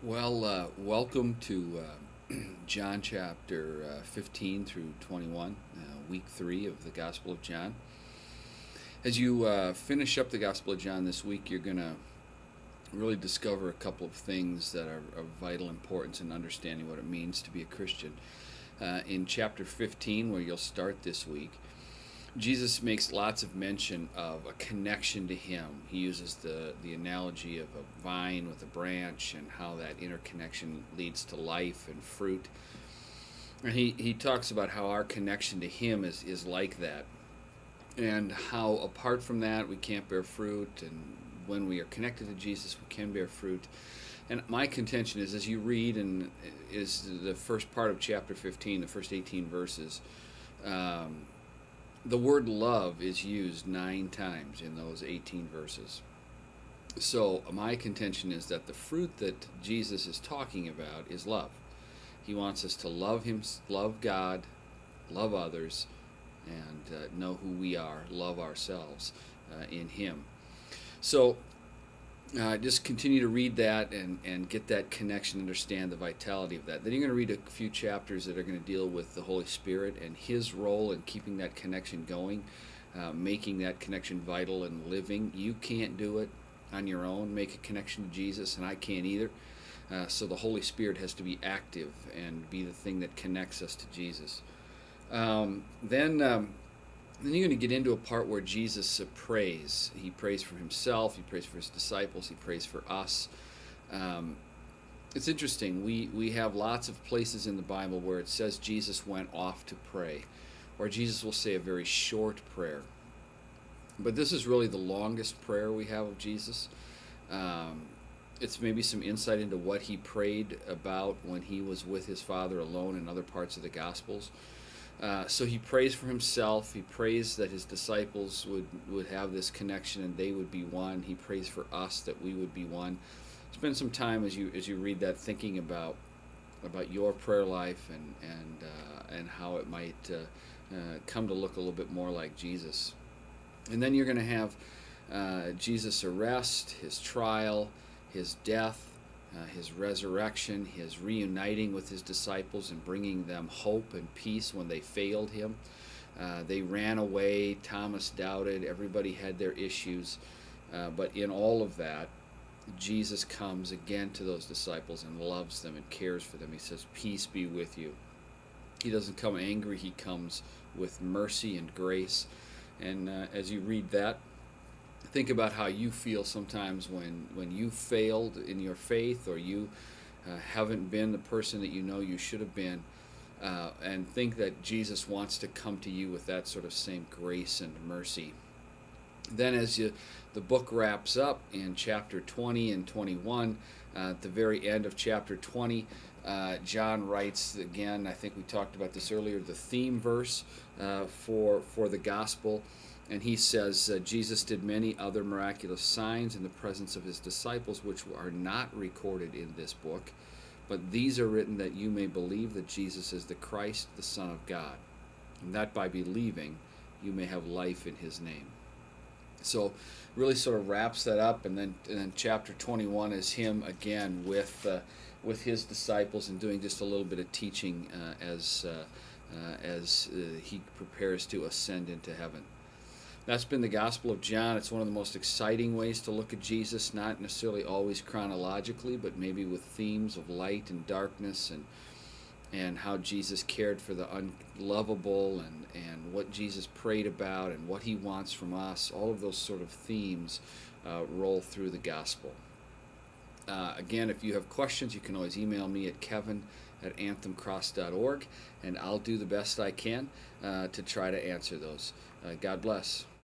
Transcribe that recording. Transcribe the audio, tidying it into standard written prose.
Welcome to John chapter 15 through 21, week 3 of the Gospel of John. As you finish up the Gospel of John this week, you're going to really discover a couple of things that are of vital importance in understanding what it means to be a Christian. In chapter 15, where you'll start this week, Jesus makes lots of mention of a connection to Him. He uses the analogy of a vine with a branch and how that interconnection leads to life and fruit. And he talks about how our connection to Him is like that, and how apart from that we can't bear fruit, and when we are connected to Jesus we can bear fruit. And my contention is, as you read, and is the first part of chapter 15, the first 18 verses, the word love is used 9 times in those 18 verses. So my contention is that the fruit that Jesus is talking about is love. He wants us to love Him, love God, love others, and know who we are, love ourselves in Him. So just continue to read that and get that connection, understand the vitality of that. Then you're going to read a few chapters that are going to deal with the Holy Spirit and His role in keeping that connection going, making that connection vital and living. You can't do it on your own, make a connection to Jesus, and I can't either. So the Holy Spirit has to be active and be the thing that connects us to Jesus. Then you're going to get into a part where Jesus prays. He prays for Himself, He prays for His disciples, He prays for us. It's interesting. We have lots of places in the Bible where it says Jesus went off to pray, or Jesus will say a very short prayer. But this is really the longest prayer we have of Jesus. It's maybe some insight into what He prayed about when He was with His Father alone in other parts of the Gospels. So He prays for Himself. He prays that His disciples would have this connection and they would be one. He prays for us that we would be one. Spend some time as you read that thinking about your prayer life and how it might come to look a little bit more like Jesus. And then you're going to have Jesus' arrest, His trial, His death, His resurrection, His reuniting with His disciples and bringing them hope and peace when they failed Him. They ran away, Thomas doubted, everybody had their issues, but in all of that, Jesus comes again to those disciples and loves them and cares for them. He says, "Peace be with you." He doesn't come angry, He comes with mercy and grace. And as you read that, think about how you feel sometimes when you failed in your faith, or you haven't been the person that you know you should have been, and think that Jesus wants to come to you with that sort of same grace and mercy. Then as the book wraps up in chapter 20 and 21, at the very end of chapter 20, John writes again, I think we talked about this earlier, the theme verse for the gospel. And he says, Jesus did many other miraculous signs in the presence of His disciples, which are not recorded in this book. But these are written that you may believe that Jesus is the Christ, the Son of God, and that by believing you may have life in His name. So really sort of wraps that up. And then chapter 21 is Him again with His disciples and doing just a little bit of teaching as He prepares to ascend into heaven. That's been the Gospel of John. It's one of the most exciting ways to look at Jesus, not necessarily always chronologically, but maybe with themes of light and darkness, and how Jesus cared for the unlovable, and what Jesus prayed about, and what He wants from us. All of those sort of themes roll through the Gospel. Again, if you have questions, you can always email me at kevin@anthemcross.org, and I'll do the best I can to try to answer those. God bless.